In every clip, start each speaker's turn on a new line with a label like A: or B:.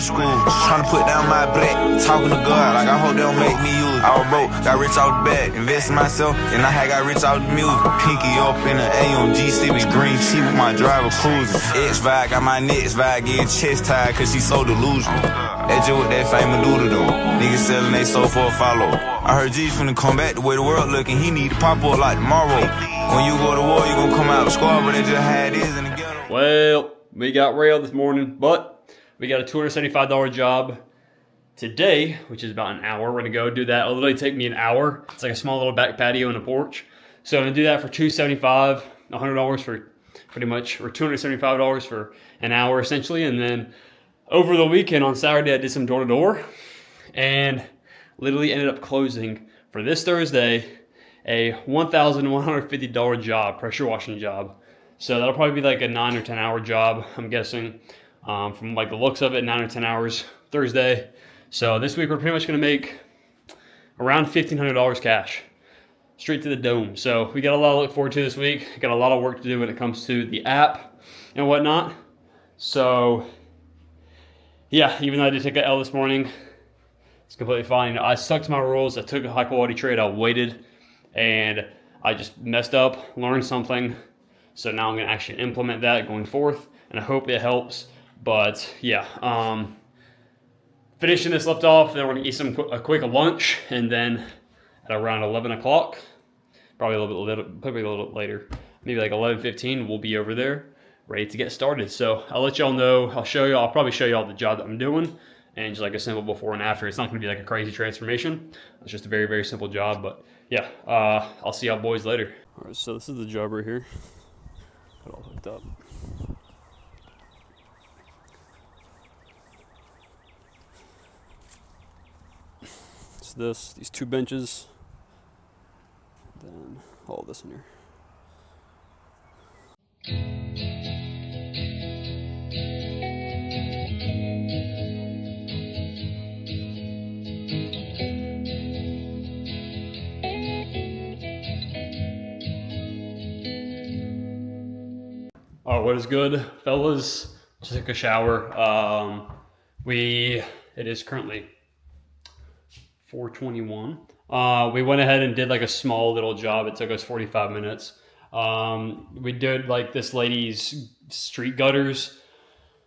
A: school. Tryna put down my black, talking to God, like I hope they don't make me use it. I was broke, got rich off the bat, invest in myself, and I had got rich off the music. Pinky up in the AMG, sipping green tea with my driver cruising. X-Vibe, got my next vibe, getting chest tied, cause she so delusional. That just what that famous doodle though. Niggas selling they soul for a follow. I heard G's finna come back the way the world looking, he need to pop up like tomorrow. When you go to war, you gon' come out the squad, but they just had this in the ghetto.
B: Well, we got railed this morning, but we got a $275 job today, which is about an hour. We're gonna go do that. It'll literally take me an hour. It's like a small little back patio and a porch. So I'm gonna do that for $275, $100 for pretty much, or $275 for an hour essentially. And then over the weekend on Saturday, I did some door to door and literally ended up closing for this Thursday a $1,150 job, pressure washing job. So that'll probably be like a 9 or 10 hour job, I'm guessing. From like the looks of it, 9 or 10 hours Thursday. So this week we're pretty much gonna make around $1,500 cash, straight to the dome. So we got a lot to look forward to this week. Got a lot of work to do when it comes to the app and whatnot. So yeah, even though I did take an L this morning, it's completely fine. I stuck to my rules. I took a high quality trade. I waited and I just messed up, learned something. So now I'm gonna actually implement that going forth, and I hope it helps. But yeah, finishing this left off, then we're gonna eat a quick lunch, and then at around 11 o'clock, probably a little bit later, maybe like 11:15, we'll be over there ready to get started. So I'll let y'all know. I'll probably show y'all the job that I'm doing, and just like a simple before and after. It's not gonna be like a crazy transformation. It's just a very, very simple job. But yeah, I'll see y'all boys later. All right, so this is the job right here. Got it all hooked up. It's these 2 benches, then all this in here. Oh, what is good, fellas? Just took a shower. It is currently 4:21. We went ahead and did like a small little job. It took us 45 minutes. We did like this lady's street gutters.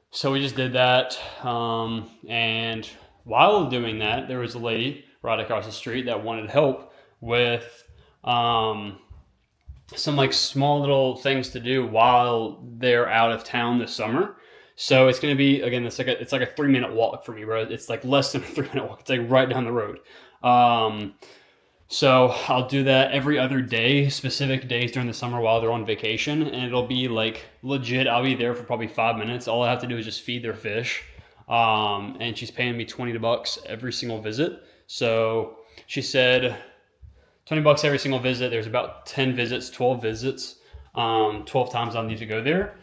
B: So we just did that. And while doing that, there was a lady right across the street that wanted help with some like small little things to do while they're out of town this summer. So it's gonna be, again, it's like a 3-minute walk for me, bro. It's like less than a 3-minute walk. It's like right down the road. So I'll do that every other day, specific days during the summer while they're on vacation, and it'll be like legit. I'll be there for probably 5 minutes. All I have to do is just feed their fish. And she's paying me $20 every single visit. So she said $20 every single visit. There's about 10 visits, 12 visits, 12 times I'll need to go there.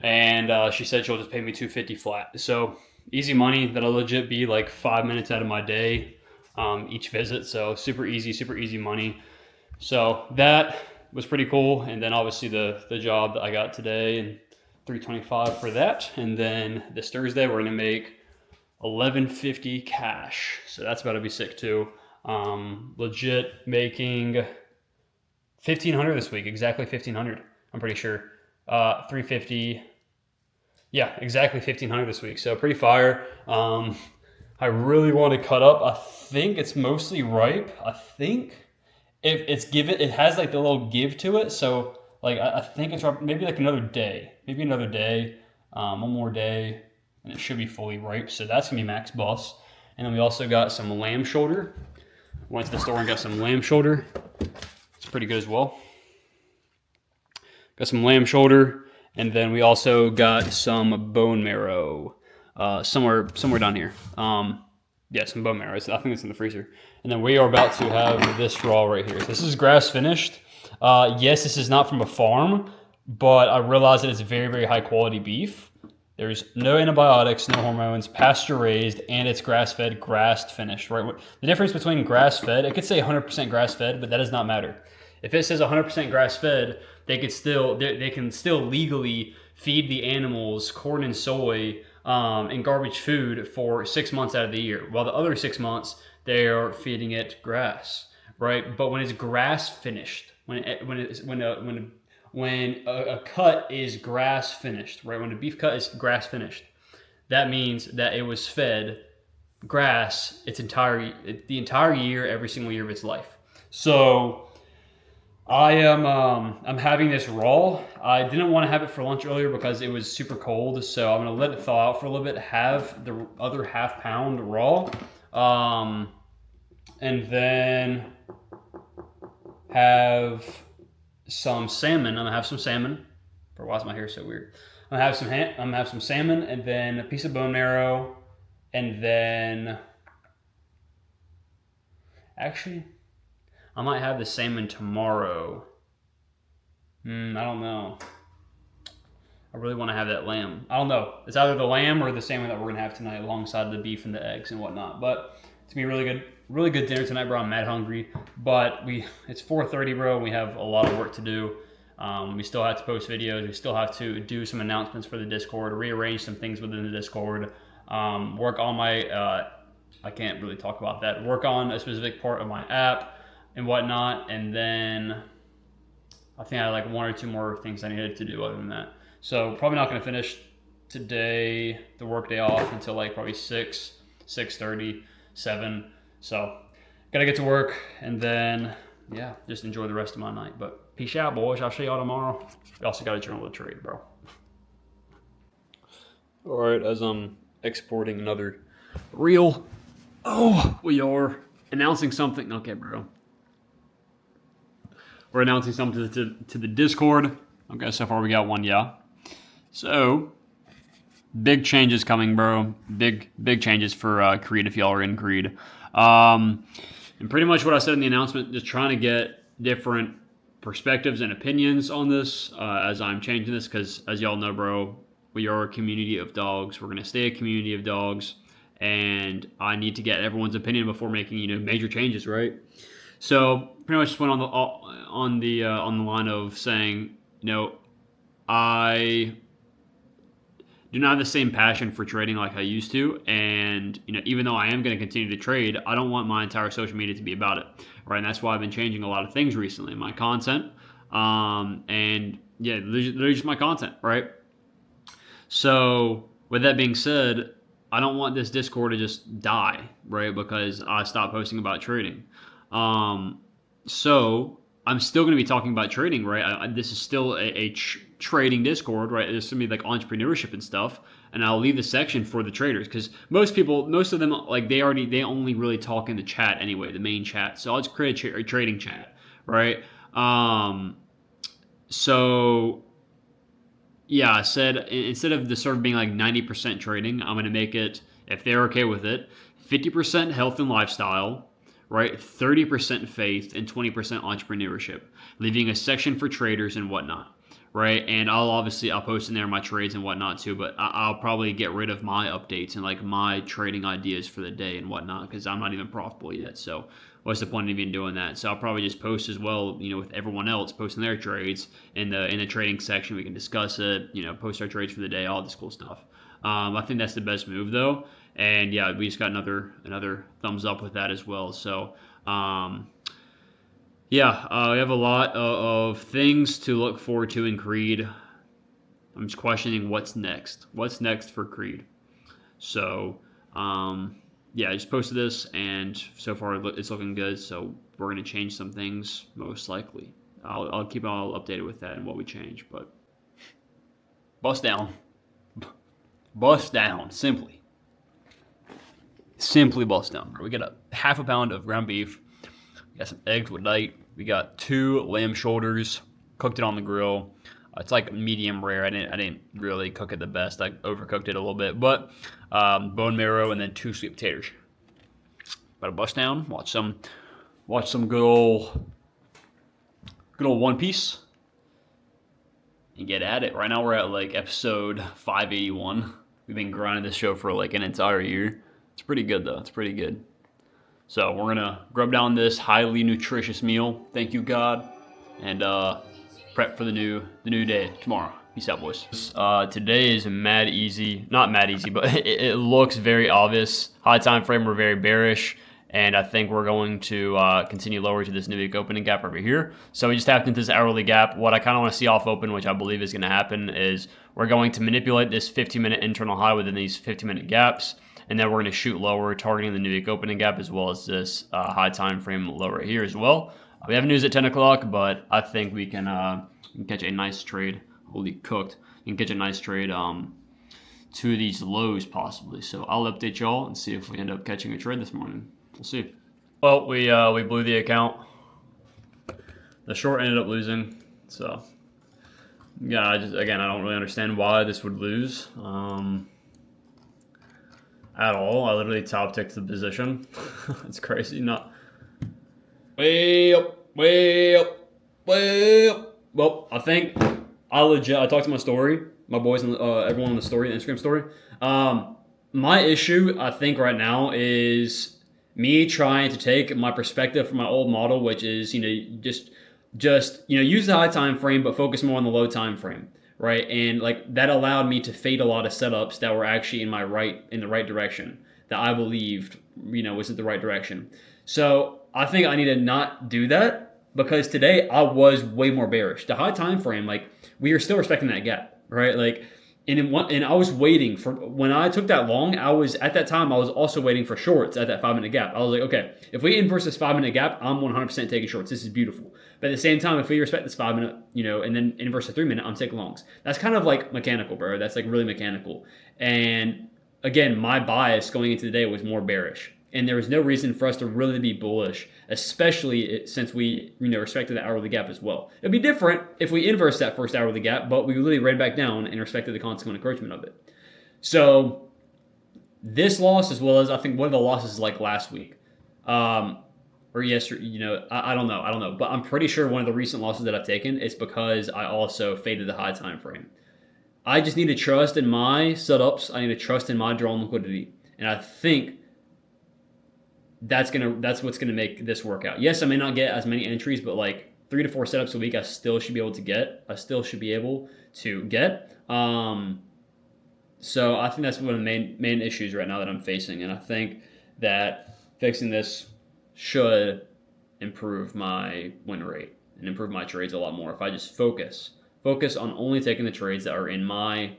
B: And she said she'll just pay me $250 flat. So easy money. That'll legit be like 5 minutes out of my day each visit. So super easy money. So that was pretty cool. And then obviously the job that I got today, and $325 for that. And then this Thursday we're gonna make $11.50 cash. So that's about to be sick too. Legit making $1,500 this week, exactly $1,500. I'm pretty sure. $350. Yeah, exactly $1,500 this week. So pretty fire. I really want to cut up. I think it's mostly ripe. I think if it's it has like the little give to it. So like I think it's maybe like another day, one more day, and it should be fully ripe. So that's gonna be max boss. And then we also got some lamb shoulder. Went to the store and got some lamb shoulder. It's pretty good as well. Got some lamb shoulder, and then we also got some bone marrow. Somewhere down here. Yeah, some bone marrow. I think it's in the freezer. And then we are about to have this raw right here. This is grass finished. Yes, this is not from a farm, but I realize that it's very, very high quality beef. There's no antibiotics, no hormones, pasture raised, and it's grass fed, grass finished, right? The difference between grass fed, it could say 100% grass fed, but that does not matter. If it says 100% grass fed, they can still legally feed the animals corn and soy and garbage food for 6 months out of the year, while the other 6 months they are feeding it grass, right? But when it's grass finished, when a cut is grass finished, right? When a beef cut is grass finished, that means that it was fed grass the entire year, every single year of its life. So I'm having this raw. I didn't want to have it for lunch earlier because it was super cold, so I'm gonna let it thaw out for a little bit, have the other half pound raw, and then have some salmon. I'm gonna have some salmon. Why is my hair so weird? I'm gonna have some salmon, and then a piece of bone marrow, and then actually I might have the salmon tomorrow. I don't know. I really want to have that lamb. I don't know. It's either the lamb or the salmon that we're gonna have tonight, alongside the beef and the eggs and whatnot. But it's gonna be really good dinner tonight, bro. I'm mad hungry. But it's 4:30, bro. And we have a lot of work to do. We still have to post videos. We still have to do some announcements for the Discord, rearrange some things within the Discord, work on my. I can't really talk about that. Work on a specific part of my app and whatnot, and then I think I had like 1 or 2 more things I needed to do other than that. So probably not going to finish today, the work day off, until like probably 6:30, 7. So gotta get to work, and then yeah, just enjoy the rest of my night. But peace out, boys. I'll see y'all tomorrow. We also got a journal to trade, bro. All right, as I'm exporting another reel. Oh, we are announcing something. Okay, bro. We're announcing something to the Discord. Okay, so far we got one, yeah. So, big changes coming, bro. Big changes for Creed if y'all are in Creed. And pretty much what I said in the announcement, just trying to get different perspectives and opinions on this as I'm changing this, because as y'all know, bro, we are a community of dogs. We're going to stay a community of dogs, and I need to get everyone's opinion before making, major changes, right? So pretty much just went on the line of saying, I do not have the same passion for trading like I used to, and even though I am going to continue to trade, I don't want my entire social media to be about it, right? And that's why I've been changing a lot of things recently, my content, and yeah, they're just my content, right? So with that being said, I don't want this Discord to just die, right? Because I stopped posting about trading. So I'm still going to be talking about trading, right? This is still a trading Discord, right? There's going to be like entrepreneurship and stuff, and I'll leave the section for the traders, because most of them, like they only really talk in the chat anyway, the main chat. So I'll just create a trading chat, right? So yeah, I said instead of the server being like 90% trading, I'm going to make it, if they're okay with it, 50% health and lifestyle, right? 30% faith and 20% entrepreneurship, leaving a section for traders and whatnot, right? And I'll post in there my trades and whatnot too, but I'll probably get rid of my updates and like my trading ideas for the day and whatnot, because I'm not even profitable yet. So what's the point of even doing that? So I'll probably just post as well, with everyone else posting their trades in the trading section. We can discuss it, post our trades for the day, all this cool stuff. I think that's the best move though. And yeah, we just got another thumbs up with that as well. So we have a lot of things to look forward to in Creed. I'm just questioning what's next. What's next for Creed? So I just posted this, and so far it's looking good. So we're gonna change some things most likely. I'll keep all updated with that and what we change. But bust down, simply bust down, bro. We got a half a pound of ground beef. We got some eggs with night. We got 2 lamb shoulders. Cooked it on the grill. It's like medium rare. I didn't really cook it the best. I overcooked it a little bit, but bone marrow and then 2 sweet potatoes. About to bust down. Watch some good old One Piece, and get at it. Right now we're at like episode 581. We've been grinding this show for like an entire year. It's pretty good though. It's pretty good. So we're gonna grub down this highly nutritious meal. Thank you, God, and prep for the new day tomorrow. Peace out, boys. Today is mad easy. Not mad easy, but it looks very obvious. High time frame, we're very bearish. And I think we're going to continue lower to this new week opening gap over here. So we just tapped into this hourly gap. What I kind of want to see off open, which I believe is going to happen, is we're going to manipulate this 50-minute internal high within these 50-minute gaps. And then we're going to shoot lower, targeting the new week opening gap as well as this high time frame low right here as well. We have news at 10 o'clock, but I think we can catch a nice trade. Holy cooked. We can catch a nice trade to these lows possibly. So I'll update y'all and see if we end up catching a trade this morning. We'll see. Well, we blew the account. The short ended up losing. So yeah, I don't really understand why this would lose at all. I literally top ticked the position. It's crazy. Not way up, way up, way up. Well, I think I talked to my story, my boys, and everyone on the story, the Instagram story. My issue, I think, right now is me trying to take my perspective from my old model, which is, just use the high time frame, but focus more on the low time frame, right? And like that allowed me to fade a lot of setups that were actually in the right direction, that I believed, was in the right direction. So I think I need to not do that, because today I was way more bearish. The high time frame, like, we are still respecting that gap, right? Like, and I was waiting for, when I took that long, I was also waiting for shorts at that 5-minute gap. I was like, okay, if we inverse this 5-minute gap, I'm 100% taking shorts. This is beautiful. But at the same time, if we respect this 5-minute, and then inverse the 3-minute, I'm taking longs. That's kind of like mechanical, bro. That's like really mechanical. And again, my bias going into the day was more bearish. And there was no reason for us to really be bullish, especially since we respected the hourly gap as well. It'd be different if we inverse that first hourly gap, but we literally ran back down and respected the consequent encroachment of it. So this loss, as well as I think one of the losses like last week, or yesterday, I don't know. But I'm pretty sure one of the recent losses that I've taken is because I also faded the high time frame. I just need to trust in my setups. I need to trust in my drawn liquidity. And I think that's what's gonna make this work out. Yes, I may not get as many entries, but like 3 to 4 setups a week, I still should be able to get. So I think that's one of the main issues right now that I'm facing, and I think that fixing this should improve my win rate and improve my trades a lot more if I just focus on only taking the trades that are in my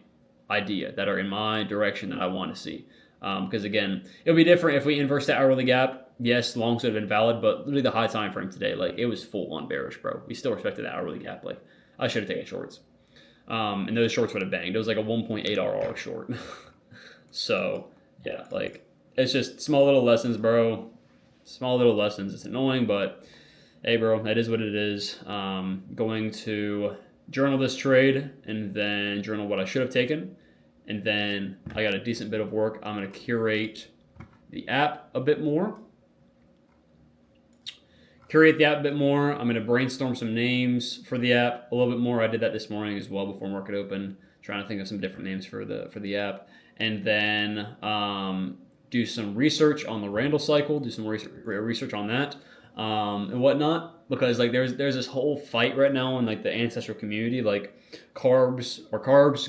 B: idea, that are in my direction that I want to see. Because again, it'll be different if we inverse the hourly gap. Yes, longs would have been valid, but literally the high time frame today, like, it was full on bearish, bro. We still respected the hourly gap. Like, I should have taken shorts, and those shorts would have banged. It was like a 1.8 RR short. So yeah, like, it's just small little lessons, bro. Small little lessons. It's annoying, but hey, bro, that is what it is. Going to journal this trade and then journal what I should have taken. And then I got a decent bit of work. I'm going to curate the app a bit more. I'm going to brainstorm some names for the app a little bit more. I did that this morning as well before market open, trying to think of some different names for the app. And then do some research on the Randall cycle, do some research on that and whatnot. Because like there's this whole fight right now in like the ancestral community, like carbs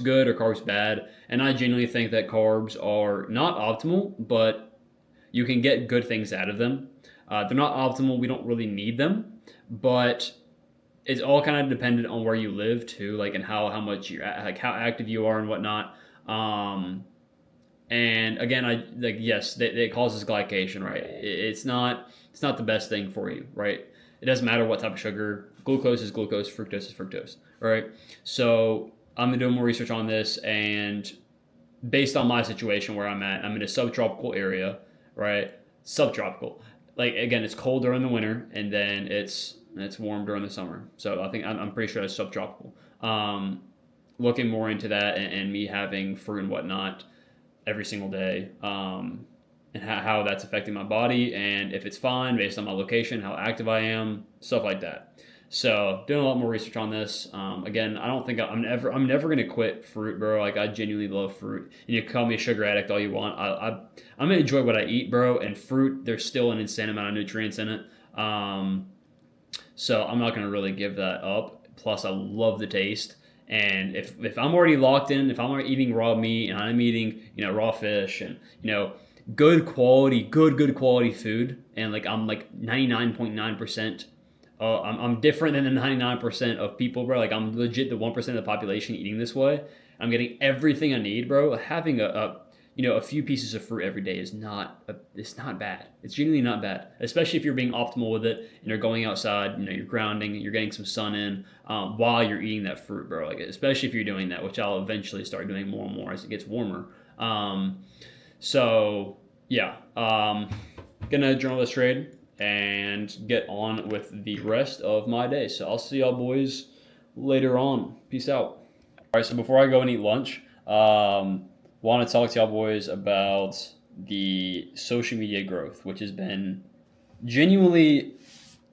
B: good or carbs bad, and I genuinely think that carbs are not optimal, but you can get good things out of them. They're not optimal. We don't really need them, but it's all kind of dependent on where you live too, like, and how much you're like how active you are and whatnot. And again, yes, it causes glycation, right? It's not the best thing for you, right? It doesn't matter what type of sugar. Glucose is glucose, fructose is fructose, all right? So I'm gonna do more research on this, and based on my situation where I'm at, I'm in a subtropical area, right? Subtropical. Like, again, it's cold during the winter, and then it's warm during the summer. So I think I'm pretty sure it's subtropical. Looking more into that and me having fruit and whatnot every single day, and how that's affecting my body, and if it's fine based on my location, how active I am, stuff like that. So doing a lot more research on this. Again, I don't think I'm never gonna quit fruit, bro. Like, I genuinely love fruit, and you can call me a sugar addict all you want. I'm gonna enjoy what I eat, bro. And fruit, there's still an insane amount of nutrients in it. So I'm not gonna really give that up. Plus, I love the taste. And if I'm already locked in, if I'm already eating raw meat and I'm eating, raw fish and, good quality food, and like I'm like 99.9%, I'm different than the 99% of people, bro. Like I'm legit the 1% of the population eating this way. I'm getting everything I need, bro. Having a few pieces of fruit every day it's not bad. It's genuinely not bad, especially if you're being optimal with it and you're going outside, you're grounding, you're getting some sun in while you're eating that fruit, bro. Like especially if you're doing that, which I'll eventually start doing more and more as it gets warmer. So yeah, gonna journal this trade and get on with the rest of my day. So I'll see y'all boys later on. Peace out. All right, so before I go and eat lunch, want to talk to y'all boys about the social media growth, which has been genuinely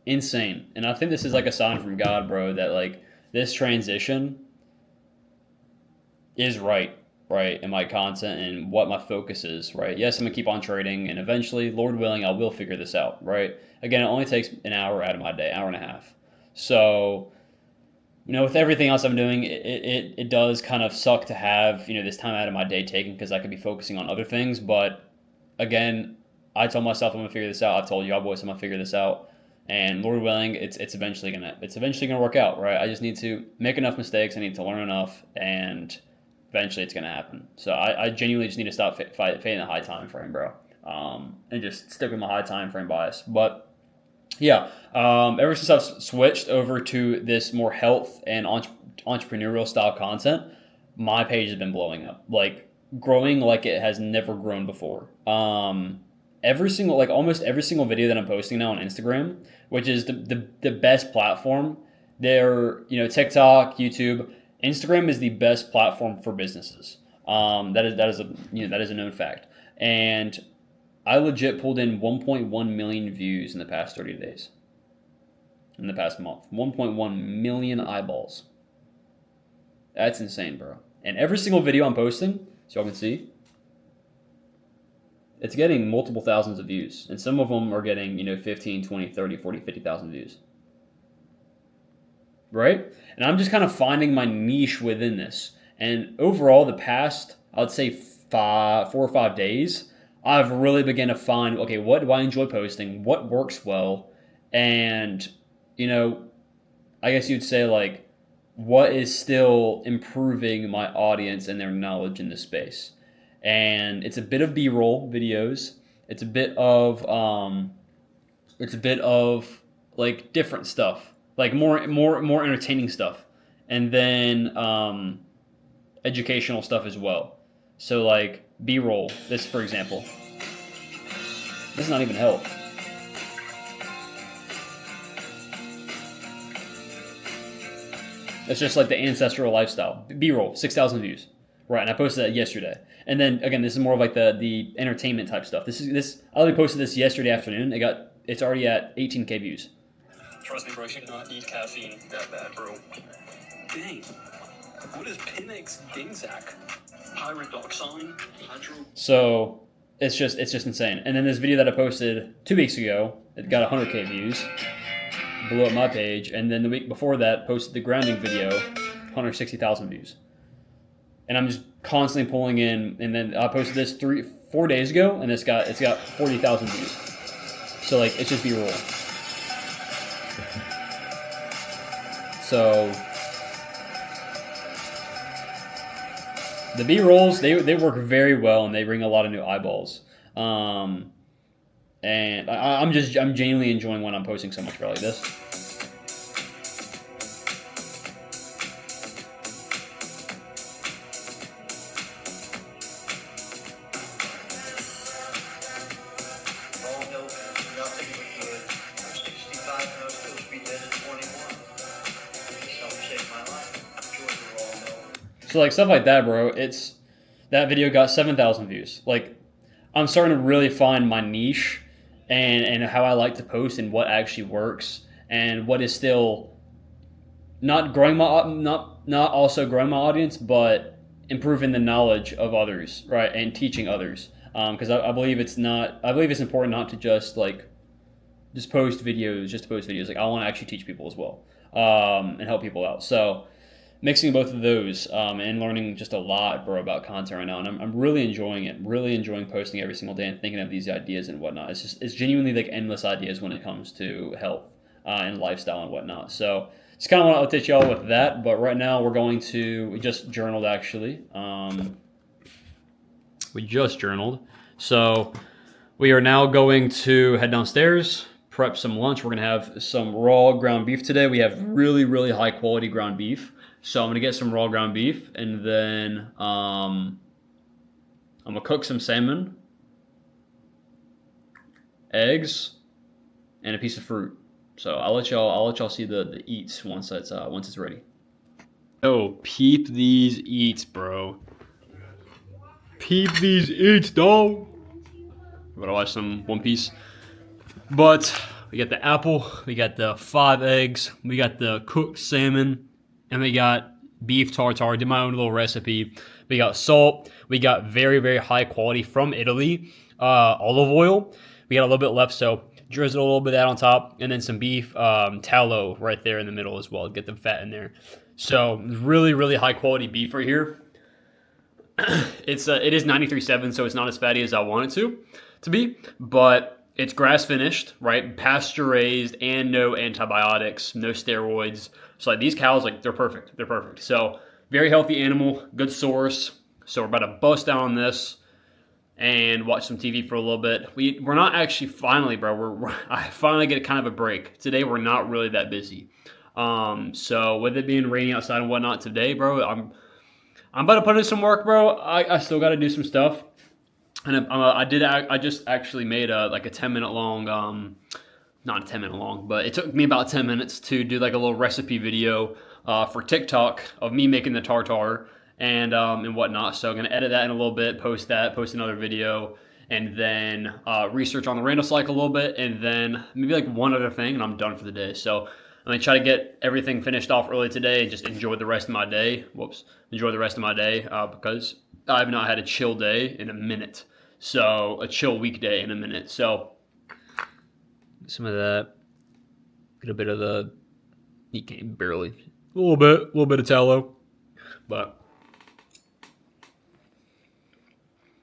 B: insane. And I think this is like a sign from God, bro, that like this transition is right in my content and what my focus is, right? Yes, I'm gonna keep on trading, and eventually, Lord willing, I will figure this out, right? Again, it only takes an hour out of my day, hour and a half. So, with everything else I'm doing, it does kind of suck to have, this time out of my day taken because I could be focusing on other things. But again, I told myself I'm gonna figure this out. I've told y'all boys I'm gonna figure this out. And Lord willing, it's eventually gonna work out, right? I just need to make enough mistakes. I need to learn enough, and eventually it's gonna happen. So I genuinely just need to stop fading the high time frame, bro, and just stick with my high time frame bias. But yeah, ever since I've switched over to this more health and entrepreneurial style content, my page has been blowing up, like growing like it has never grown before. Almost every single video that I'm posting now on Instagram, which is the best platform. TikTok, YouTube, Instagram is the best platform for businesses. That is a known fact. And I legit pulled in 1.1 million views in the past 30 days. In the past month. 1.1 million eyeballs. That's insane, bro. And every single video I'm posting, so y'all can see, it's getting multiple thousands of views. And some of them are getting, 15, 20, 30, 40, 50,000 views. Right? And I'm just kind of finding my niche within this. And overall, the past, I would say 4 or 5 days, I've really begun to find, okay, what do I enjoy posting? What works well? And, I guess you'd say, like, what is still improving my audience and their knowledge in this space? And it's a bit of B-roll videos. It's a bit of like different stuff, like more entertaining stuff, and then educational stuff as well. So like B-roll, this for example, this is not even help. It's just like the ancestral lifestyle. B-roll, 6,000 views. Right, and I posted that yesterday. And then again, this is more of like the entertainment type stuff. I only posted this yesterday afternoon. It's already at 18K views.
C: Trust me, bro, I should not eat caffeine that bad, bro. Dang. What is Pinex Dingsack? Pyridoxine?
B: So it's just insane. And then this video that I posted 2 weeks ago, it got 100K views. Blew up my page. And then the week before that, posted the grounding video, 160,000 views. And I'm just constantly pulling in, and then I posted this 4 days ago, and it's got 40,000 views. So like it's just B-roll. So the B-rolls they work very well, and they bring a lot of new eyeballs. And I'm genuinely enjoying when I'm posting so much for like this. So like stuff like that, bro. That video got 7,000 views. Like I'm starting to really find my niche and how I like to post and what actually works and what is still not also growing my audience, but improving the knowledge of others, right, and teaching others. Because I believe it's important not to just post videos, Like I want to actually teach people as well, and help people out. So mixing both of those and learning just a lot, bro, about content right now. And I'm really enjoying it. Really enjoying posting every single day and thinking of these ideas and whatnot. It's genuinely like endless ideas when it comes to health and lifestyle and whatnot. So just kind of want to update y'all with that. But right now we just journaled actually. We just journaled. So we are now going to head downstairs, prep some lunch. We're going to have some raw ground beef today. We have really, really high quality ground beef. So I'm going to get some raw ground beef, and then I'm going to cook some salmon, eggs, and a piece of fruit. So I'll let y'all see the eats once it's ready. Oh, peep these eats, bro. Peep these eats, dog. We're gonna watch some One Piece. But we got the apple, we got the 5 eggs, we got the cooked salmon, and we got beef tartare. Did my own little recipe. We got salt. We got very, very high quality from Italy olive oil. We got a little bit left, so drizzle a little bit of that on top, and then some beef tallow right there in the middle as well. Get the fat in there. So really, really high quality beef right here. It is 93.7, so it's not as fatty as I want it to be, but it's grass finished, right? Pasture raised and no antibiotics, no steroids. So like these cows, like they're perfect. They're perfect. So very healthy animal, good source. So we're about to bust down on this and watch some TV for a little bit. We're not actually finally, bro. I finally get kind of a break today. We're not really that busy. So with it being rainy outside and whatnot today, bro, I'm about to put in some work, bro. I still got to do some stuff. And I just actually made a 10-minute long, not a 10-minute long, but it took me about 10 minutes to do like a little recipe video for TikTok of me making the tartare and whatnot. So I'm gonna edit that in a little bit, post another video, and then research on the random cycle a little bit, and then maybe like one other thing, and I'm done for the day. So I'm gonna try to get everything finished off early today and just enjoy the rest of my day. Enjoy the rest of my day because I've not had a chill day in a minute. So a chill weekday in a minute. So some of that, get a bit of the, you can't barely, a little bit of tallow, but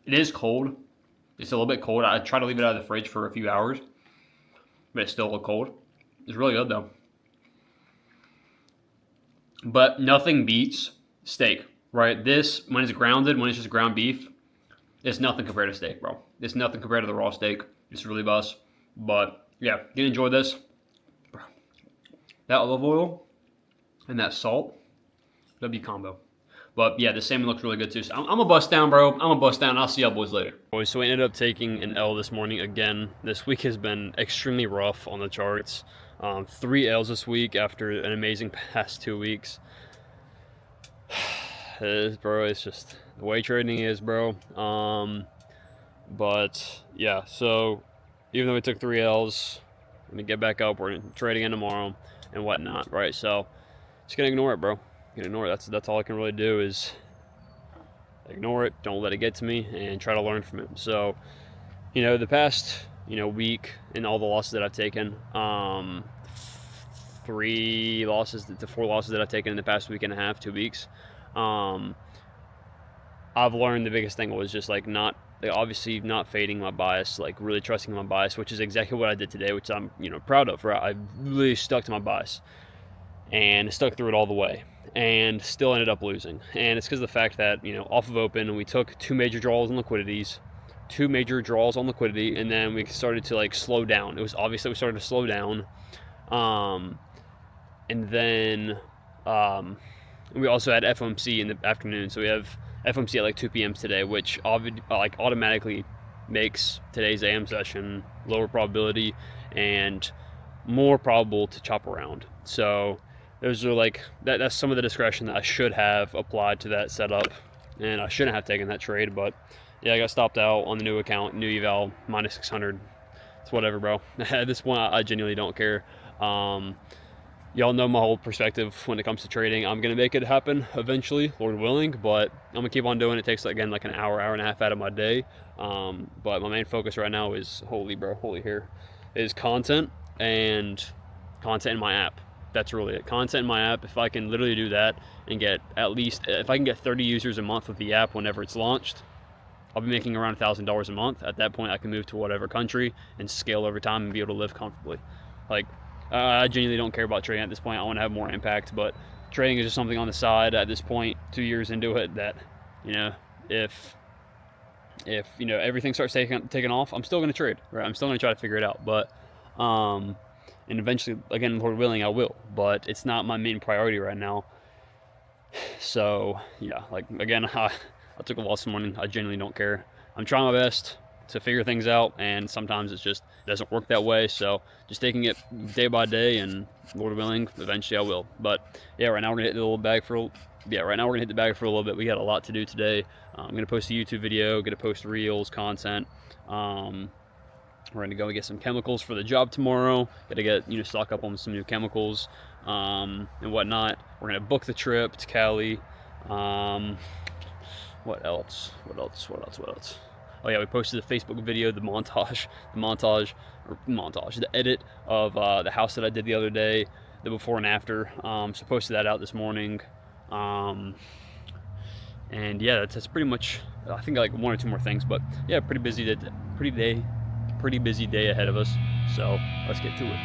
B: it is cold. It's a little bit cold. I try to leave it out of the fridge for a few hours, but it's still a little cold. It's really good though. But nothing beats steak, right? This, when it's grounded, when it's just ground beef, it's nothing compared to steak, bro. It's nothing compared to the raw steak. It's really bust. But yeah, you enjoy this. Bro. That olive oil and that salt, that'd be combo. But yeah, the salmon looks really good too. So I'm gonna bust down, bro. I'm gonna bust down. I'll see y'all boys later. Boys, so we ended up taking an L this morning again. This week has been extremely rough on the charts. 3 L's this week after an amazing past 2 weeks. Bro, it's just the way trading is, bro. But yeah, so even though we took 3 L's, we're gonna get back up. We're trading in tomorrow and whatnot, right? So just gonna ignore it, bro. Ignore it. That's all I can really do is ignore it. Don't let it get to me, and try to learn from it. So, the past week and all the losses that I've taken, 3 losses to 4 losses that I've taken in the past week and a half, 2 weeks. I've learned the biggest thing was just obviously not fading my bias, like really trusting my bias, which is exactly what I did today, which I'm proud of. Right, I really stuck to my bias and stuck through it all the way, and still ended up losing. And it's because of the fact that off of open we took 2 major draws on liquidity, and then we started to slow down. It was obvious that we started to slow down, and then we also had FOMC in the afternoon, so we have FOMC at 2 p.m. today, which automatically makes today's AM session lower probability and more probable to chop around. So those are that's some of the discretion that I should have applied to that setup, and I shouldn't have taken that trade. But yeah, I got stopped out on the new account, new eval minus 600. It's whatever, bro. At this point, I genuinely don't care. Y'all know my whole perspective when it comes to trading. I'm going to make it happen eventually, Lord willing, but I'm going to keep on doing it. It takes, again, an hour and a half out of my day. But my main focus right now is, holy here, is content in my app. that's really it. Content in my app, if I can literally do that and get at least, if I can get 30 users a month with the app whenever it's launched, I'll be making around $1,000 a month. At that point, I can move to whatever country and scale over time and be able to live comfortably. Like, I genuinely don't care about trading at this point. I want to have more impact, but trading is just something on the side at this point, 2 years into it, that, you know, if you know, everything starts taking off, I'm still going to trade, right? I'm still going to try to figure it out, but and eventually, again, Lord willing, I will, but it's not my main priority right now. So yeah, like, again, I took a loss this morning. I genuinely don't care. I'm trying my best to figure things out, and sometimes it doesn't work that way. So just taking it day by day, and Lord willing, eventually I will. But yeah, right now we're gonna hit the little bag for. Yeah, right now we're gonna hit the bag for a little bit. We got a lot to do today. I'm gonna post a YouTube video, gonna post reels, content. We're gonna go get some chemicals for the job tomorrow. Gotta get, you know, stock up on some new chemicals and whatnot. We're gonna book the trip to Cali. What else? Oh yeah, we posted the Facebook video, the edit of the house that I did the other day, the before and after. So posted that out this morning. And yeah, that's pretty much, I think, like 1 or 2 more things, but yeah, pretty busy day ahead of us. So let's get to it.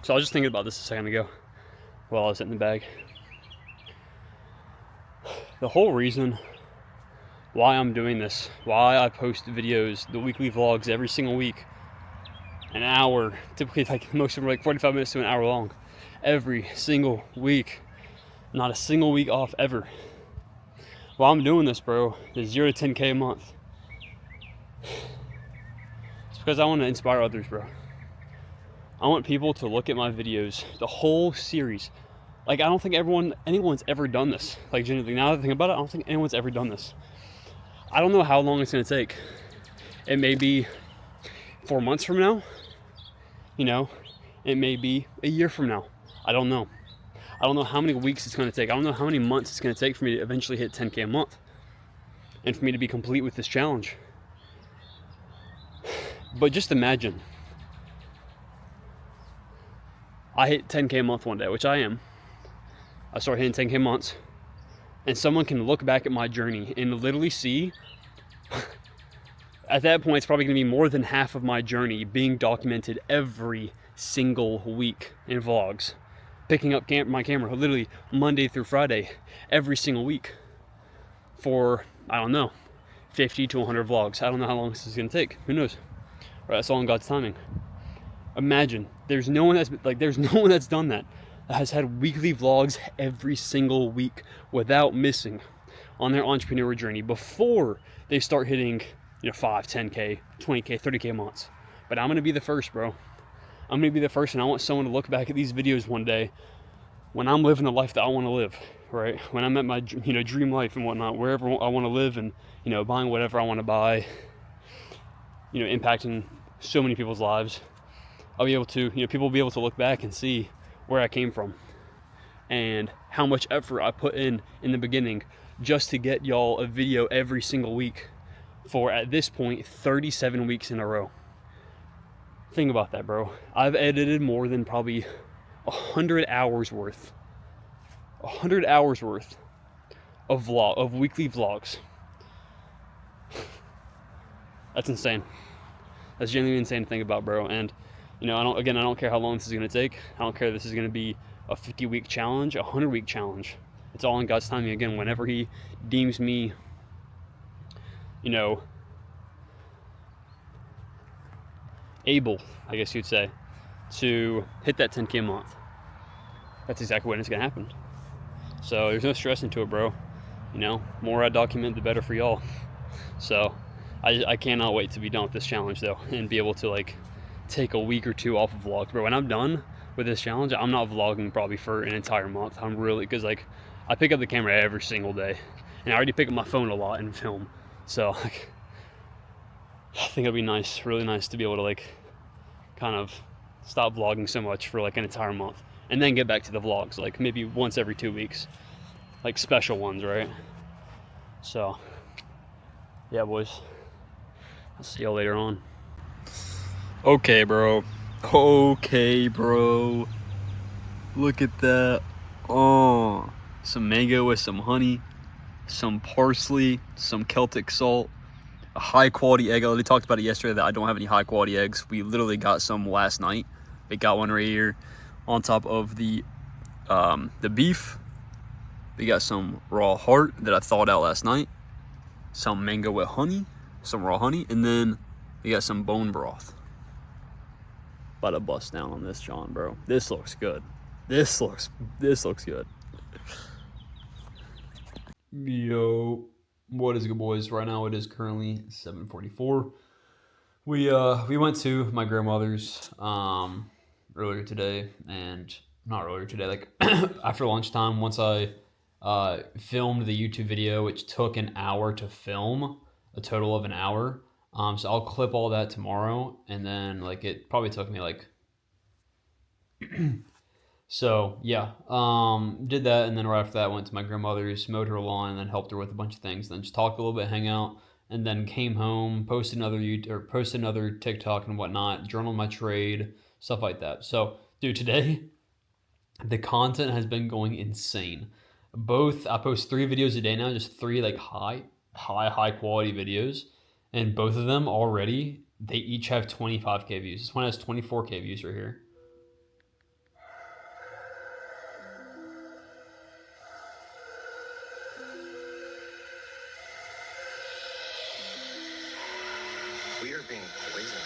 B: So I was just thinking about this a second ago while I was hitting the bag. The whole reason why I'm doing this, why I post videos, the weekly vlogs every single week, an hour, typically, like, most of them are like 45 minutes to an hour long, every single week, not a single week off ever. While I'm doing this, bro, is 0 to 10K a month. It's because I want to inspire others, bro. I want people to look at my videos, the whole series. Like, I don't think anyone's ever done this. Like, genuinely, now that I think about it, I don't think anyone's ever done this. I don't know how long it's gonna take. It may be 4 months from now, you know, it may be a year from now. I don't know. I don't know how many weeks it's gonna take. I don't know how many months it's gonna take for me to eventually hit 10K a month and for me to be complete with this challenge. But just imagine, I hit 10K a month one day, which I am. I start hitting 10K months, and someone can look back at my journey and literally see, at that point, it's probably gonna be more than half of my journey being documented every single week in vlogs. Picking up my camera literally Monday through Friday, every single week for, I don't know, 50 to 100 vlogs. I don't know how long this is gonna take. Who knows? Right, that's all in God's timing. Imagine, there's no one that's done that has had weekly vlogs every single week without missing on their entrepreneur journey before they start hitting, 5, 10K, 20K, 30K months. But I'm going to be the first, bro. I'm going to be the first, and I want someone to look back at these videos one day when I'm living the life that I want to live, right? When I'm at my, dream life and whatnot, wherever I want to live, and, buying whatever I want to buy, impacting so many people's lives. I'll be able to, people will be able to look back and see where I came from and how much effort I put in the beginning just to get y'all a video every single week for, at this point, 37 weeks in a row. Think about that, bro. I've edited more than probably 100 hours worth of weekly vlogs. That's insane. That's genuinely insane to think about, bro. And I don't care how long this is going to take. I don't care if this is going to be a 50-week challenge, a 100-week challenge. It's all in God's timing. Again, whenever he deems me, able, I guess you'd say, to hit that 10K a month, that's exactly when it's going to happen. So there's no stress into it, bro. More I document, the better for y'all. So I cannot wait to be done with this challenge, though, and be able to, take a week or two off of vlogs. But when I'm done with this challenge, I'm not vlogging probably for an entire month. I'm really, because, I pick up the camera every single day, and I already pick up my phone a lot and film. So, I think it'll be nice, really nice to be able to, kind of stop vlogging so much for, an entire month, and then get back to the vlogs, maybe once every 2 weeks, special ones, right? So, yeah, boys. I'll see y'all later on. Okay, bro. Look at that. Oh, some mango with some honey, some parsley, some Celtic salt, a high quality egg. I already talked about it yesterday that I don't have any high quality eggs. We literally got some last night. We got one right here on top of the beef. We got some raw heart that I thawed out last night, some mango with honey, some raw honey, and then we got some bone broth. About to bust down on this, John, bro. This looks good. This looks good. Yo, what is good, boys? Right now it is currently 7:44. We went to my grandmother's earlier today, and not earlier today, after lunchtime. Once I filmed the YouTube video, which took an hour to film, a total of an hour. So I'll clip all that tomorrow, and then it probably took me so yeah, did that, and then right after that went to my grandmother's, mowed her lawn, and then helped her with a bunch of things. Then just talked a little bit, hang out, and then came home, posted another TikTok and whatnot, journaled my trade, stuff like that. So, dude, today the content has been going insane. I post 3 videos a day now, just 3 high quality videos. And both of them already, they each have 25K views. This one has 24K views right here.
D: We are being poisoned.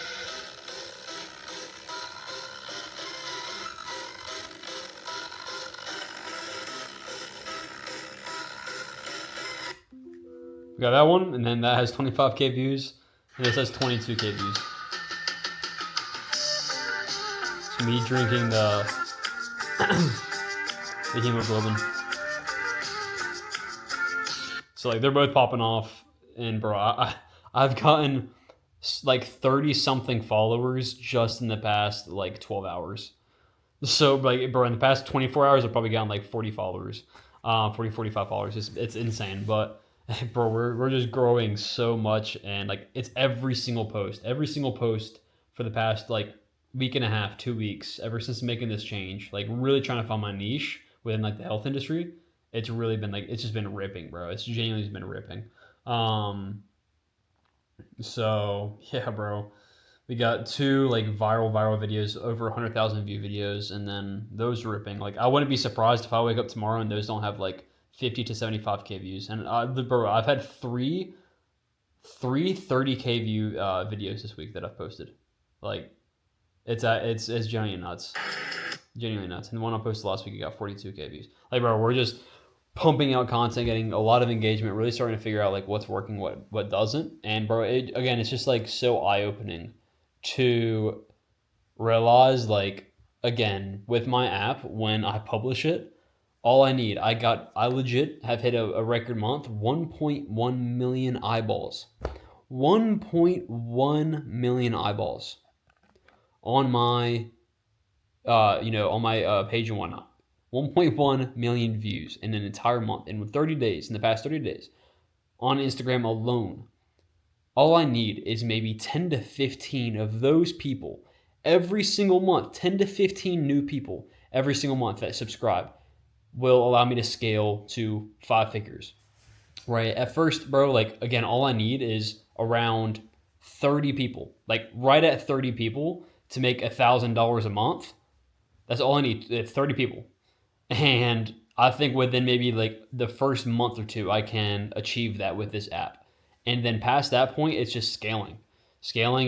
B: We got that one, and then that has 25K views, and this has 22K views. It's me drinking the hemoglobin. So they're both popping off, and bro, I've gotten 30 something followers just in the past 12 hours. So bro, in the past 24 hours, I've probably gotten 40 followers, 45 followers. It's insane, but. Bro, we're just growing so much, and it's every single post for the past week and a half, 2 weeks, ever since making this change, really trying to find my niche within the health industry. It's really been it's just been ripping, bro. It's genuinely been ripping. So yeah, bro, we got 2 viral videos, over 100,000 view videos, and then those are ripping. I wouldn't be surprised if I wake up tomorrow and those don't have 50 to 75K views. And bro, I've had three 30K view videos this week that I've posted. It's genuinely nuts. And the one I posted last week, it got 42K views. Bro, we're just pumping out content, getting a lot of engagement, really starting to figure out like what's working, what doesn't. And bro, it's just like so eye-opening to realize, like, again, with my app, when I publish it, all I need, I legit have hit a record month, 1.1 million eyeballs. 1.1 million eyeballs on my page and whatnot. 1.1 million views in an entire month, in 30 days, in the past 30 days, on Instagram alone. All I need is maybe 10 to 15 of those people every single month, 10 to 15 new people every single month that subscribe will allow me to scale to 5 figures, right? At first, bro, like, again, all I need is around 30 people, like right at 30 people to make $1,000 a month. That's all I need. It's 30 people. And I think within maybe like the first month or two, I can achieve that with this app. And then past that point, it's just scaling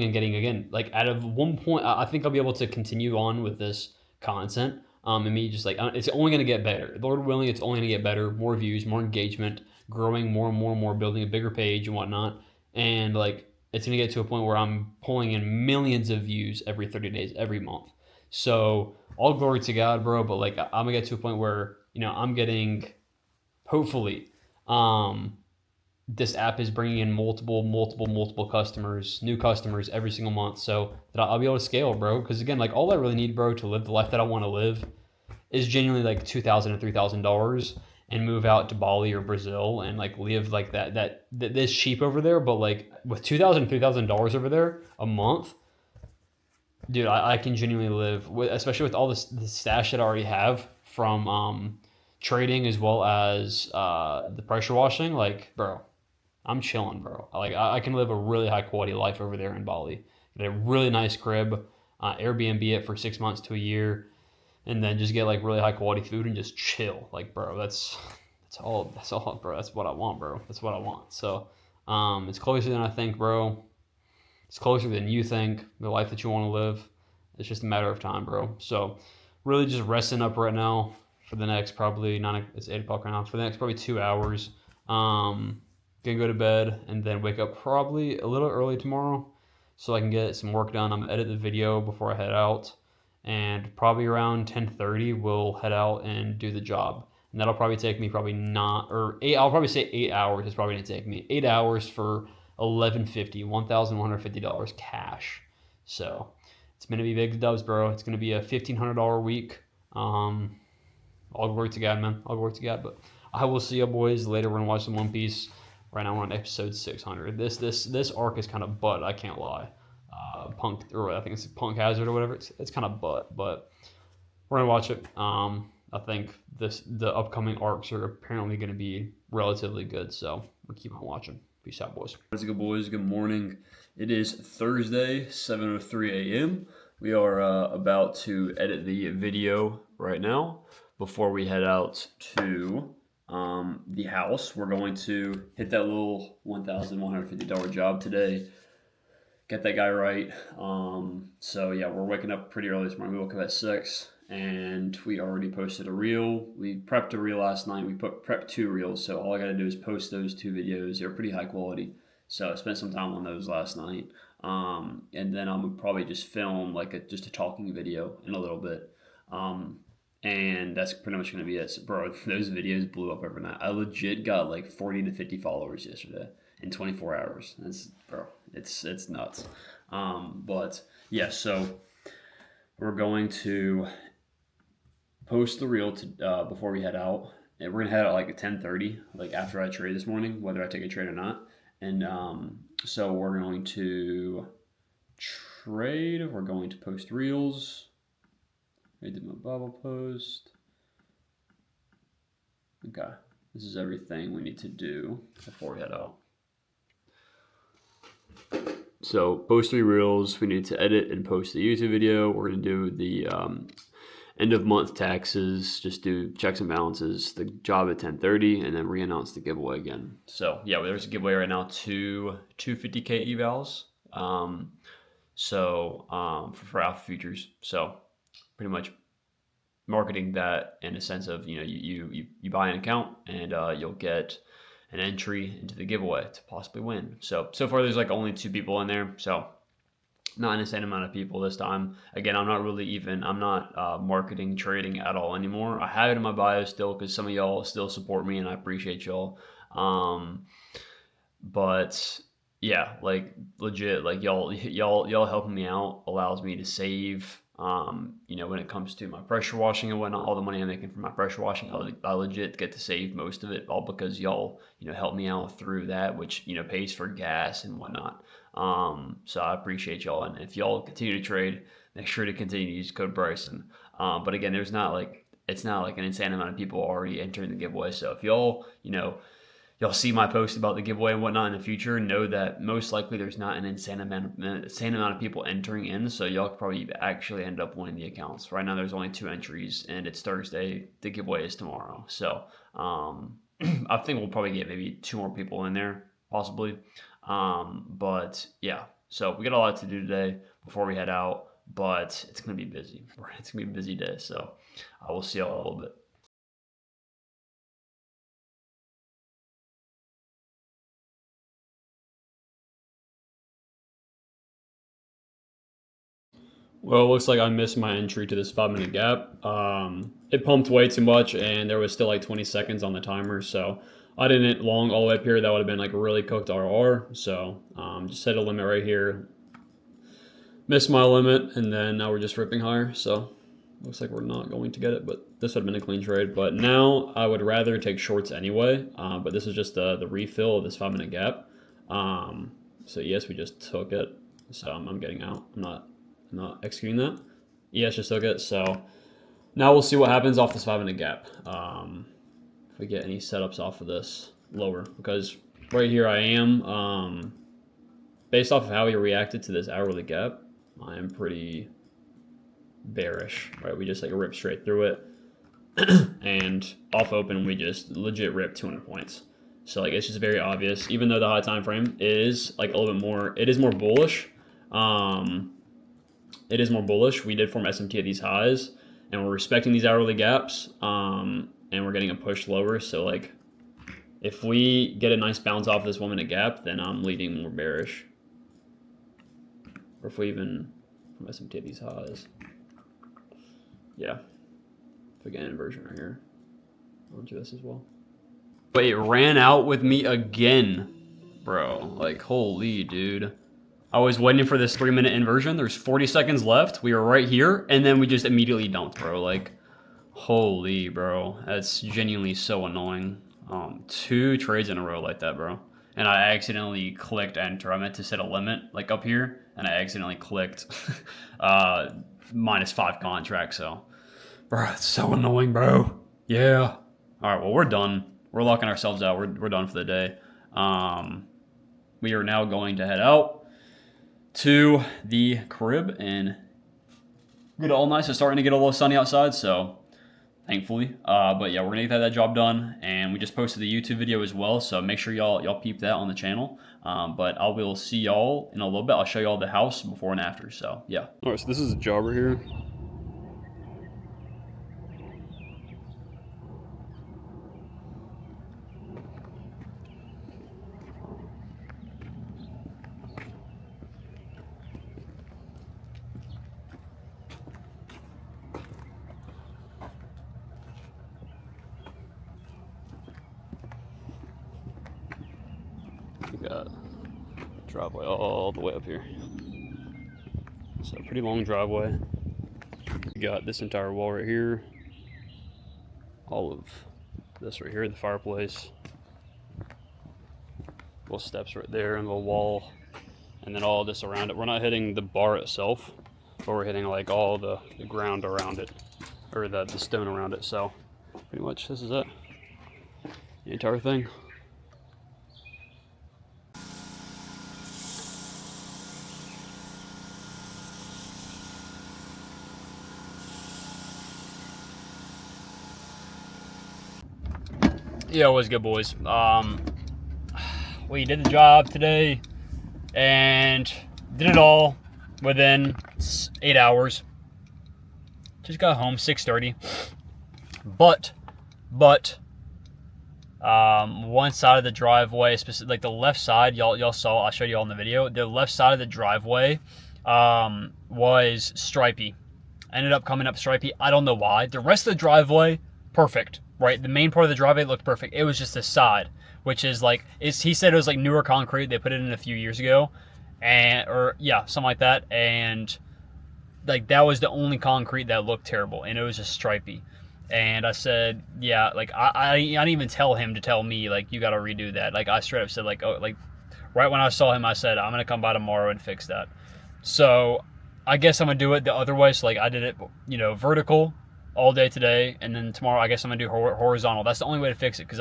B: and getting, again, like out of one point, I think I'll be able to continue on with this content. And me just like, it's only going to get better. Lord willing, it's only going to get better. More views, more engagement, growing more and more and more, building a bigger page and whatnot. And like, it's going to get to a point where I'm pulling in millions of views every 30 days, every month. So all glory to God, bro. But like, I'm gonna get to a point where, I'm getting, hopefully, this app is bringing in multiple customers, new customers every single month, so that I'll be able to scale, bro. Because again, like, all I really need, bro, to live the life that I want to live is genuinely like $2,000 to $3,000, and move out to Bali or Brazil and like live like that this cheap over there. But like with $2,000 $3,000 over there a month, dude, I can genuinely live with, especially with all the stash that I already have from trading, as well as the pressure washing. Like, bro, I'm chilling, bro. Like, I can live a really high quality life over there in Bali. Get a really nice crib, Airbnb it for 6 months to a year, and then just get like really high quality food and just chill. Like, bro, that's all, bro. That's what I want, bro. That's what I want. So, it's closer than I think, bro. It's closer than you think, the life that you want to live. It's just a matter of time, bro. So really just resting up right now for the next probably it's 8 o'clock right now. For the next probably 2 hours. Gonna go to bed and then wake up probably a little early tomorrow so I can get some work done. I'm gonna edit the video before I head out. And probably around 10:30 we'll head out and do the job. And that'll probably take me I'll probably say 8 hours is probably gonna take me. 8 hours for $1,150 cash. So it's gonna be big dubs, bro. It's gonna be a $1,500 week. All glory to God, man. All glory to God. But I will see you boys later. We're gonna watch some One Piece. Right now we're on episode 600. This arc is kind of butt. I can't lie. Punk, or I think it's Punk Hazard or whatever. It's kind of butt, but we're gonna watch it. I think the upcoming arcs are apparently gonna be relatively good. So we'll keep on watching. Peace out, boys. What's good, boys? Good morning. It is Thursday, 7:03 a.m. We are about to edit the video right now before we head out to the house. We're going to hit that little $1,150 job today. Get that guy right. So yeah, we're waking up pretty early tomorrow. We woke up at 6. And we already posted a reel. We prepped a reel last night. We prepped 2 reels, so all I gotta do is post those 2 videos. They're pretty high quality, so I spent some time on those last night. And then I'm gonna probably just film like just a talking video in a little bit. And that's pretty much gonna be it. So, bro, those videos blew up overnight. I legit got like 40 to 50 followers yesterday in 24 hours. It's nuts. But yeah, so we're going to post the reel before we head out. And we're gonna head out like at 10:30, like after I trade this morning, whether I take a trade or not. And so we're going to trade. We're going to post reels. I did my bubble post. Okay, this is everything we need to do before we head out. So post 3 reels. We need to edit and post the YouTube video. We're gonna do the end of month taxes, just do checks and balances, the job at 10:30, and then re-announce the giveaway again. So yeah, there's a giveaway right now, 250K evals. For Alpha Futures. So pretty much marketing that in a sense of, you know, you buy an account and you'll get an entry into the giveaway to possibly win. So far there's like only 2 people in there, so not an insane amount of people this time. Again, I'm not marketing trading at all anymore. I have it in my bio still because some of y'all still support me and I appreciate y'all. But yeah, like legit, like y'all helping me out allows me to save. You know, when it comes to my pressure washing and whatnot, all the money I'm making from my pressure washing, I legit get to save most of it, all because y'all, you know, help me out through that, which, you know, pays for gas and whatnot. So I appreciate y'all, and if y'all continue to trade, make sure to continue to use code Bryson. But again, it's not like an insane amount of people already entering the giveaway. So if y'all, you know, y'all see my post about the giveaway and whatnot in the future, know that most likely there's not an insane amount of people entering in, so y'all could probably actually end up winning the accounts. Right now there's only 2 entries, and it's Thursday. The giveaway is tomorrow. So I think we'll probably get maybe 2 more people in there, possibly. But yeah, so we got a lot to do today before we head out, but it's going to be busy. It's going to be a busy day, so we'll see y'all in a little bit. Well, it looks like I missed my entry to this 5-minute gap. It pumped way too much, and there was still like 20 seconds on the timer, so I didn't long all the way up here. That would have been like a really cooked RR. So just set a limit right here. Missed my limit, and then now we're just ripping higher. So looks like we're not going to get it, but this would have been a clean trade. But now I would rather take shorts anyway. But this is just the refill of this 5-minute gap. So yes, we just took it. So I'm getting out. I'm not executing that. ES just took it. So now we'll see what happens off this 5-minute gap. If we get any setups off of this lower, because right here I am, based off of how he reacted to this hourly gap, I am pretty bearish, right? We just like ripped straight through it and off open, we just legit ripped 200 points. So like, it's just very obvious, even though the high time frame is like a little bit more, it is more bullish. It is more bullish. We did form SMT at these highs, and we're respecting these hourly gaps, and we're getting a push lower. So like, if we get a nice bounce off this 1-minute gap, then I'm leading more bearish. Or if we even from SMT at these highs, yeah. If we get an inversion right here, I'll do this as well. But it ran out with me again, bro. Like, holy dude. I was waiting for this 3-minute inversion. There's 40 seconds left. We were right here, and then we just immediately dumped, bro. Like, holy, bro. That's genuinely so annoying. 2 trades in a row like that, bro. And I accidentally clicked enter. I meant to set a limit, like up here, and I accidentally clicked -5 contract, so. Bro, it's so annoying, bro. Yeah. All right, well, we're done. We're locking ourselves out. We're done for the day. We are now going to head out to the crib and get all nice. It's starting to get a little sunny outside, so thankfully. But yeah, we're gonna get that job done, and we just posted the YouTube video as well, so make sure y'all peep that on the channel. But I will see y'all in a little bit. I'll show y'all the house before and after. So yeah. All right, so this is the job right here. We got driveway all the way up here. So pretty long driveway. We got this entire wall right here. All of this right here, the fireplace. Little steps right there and the wall. And then all of this around it. We're not hitting the bar itself, but we're hitting like all the ground around it. Or the stone around it. So pretty much this is it. The entire thing. Yeah, what's good, boys? We did the job today and did it all within 8 hours. Just got home 6:30. But one side of the driveway, like the left side, y'all saw, I showed you all in the video, the left side of the driveway was stripey. Ended up coming up stripey. I don't know why. The rest of the driveway, perfect, right? The main part of the driveway looked perfect. It was just the side, which is like, he said it was like newer concrete. They put it in a few years ago, something like that. And like that was the only concrete that looked terrible, and it was just stripey. And I said, yeah, like I didn't even tell him to tell me, like, you got to redo that. Like I straight up said, like, oh, like right when I saw him, I said, I'm going to come by tomorrow and fix that. So I guess I'm going to do it the other way. So like I did it, vertical all day today. And then tomorrow, I guess I'm going to do horizontal. That's the only way to fix it. Cause